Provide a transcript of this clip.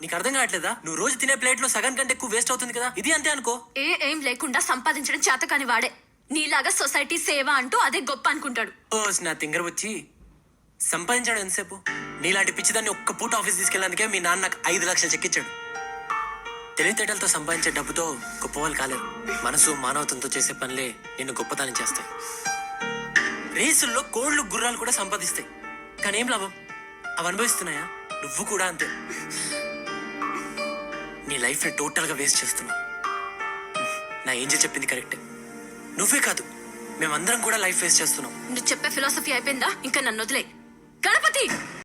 నీకు అర్థం కావట్లేదా? నువ్వు రోజు తినే ప్లేట్ లో సగం కంటే ఎక్కువ వేస్ట్ అవుతుంది కదా, ఇది అంతే అనుకో. ఏం లేకుండా సంపాదించడం చేత కాని వాడే నీలాగా సొసైటీ సేవ అంటూ అదే గొప్ప అనుకుంటాడు. ఓ నా తింగర వచ్చి సంపాదించాడు ఎంతసేపు? నీలాంటి పిచ్చిదాన్ని ఒక్క పూట ఆఫీస్ తీసుకెళ్ళడానికే మీ నాన్న నాకు 5 లక్షలు చెక్కిచ్చాడు. తెలివితేటలతో సంపాదించే డబ్బుతో గొప్ప వాళ్ళు కాలేరు. మనసు మానవతంతో చేసే పనులే నిన్ను గొప్పతనం చేస్తాయి. రేసుల్లో కోళ్లు గుర్రాలు కూడా సంపాదిస్తాయి, కానీ ఏం లాభం? అవి అనుభవిస్తున్నాయా? నువ్వు కూడా అంతే. నీ లైఫ్ని టోటల్గా వేస్ట్ చేస్తున్నావు. నా ఏంజల్ చెప్పింది కరెక్టే. నువ్వే కాదు, మేమందరం కూడా లైఫ్ వేస్ట్ చేస్తున్నాం. నువ్వు చెప్పే ఫిలాసఫీ అయిపోయిందా? ఇంకా నన్ను వదిలే. గణపతి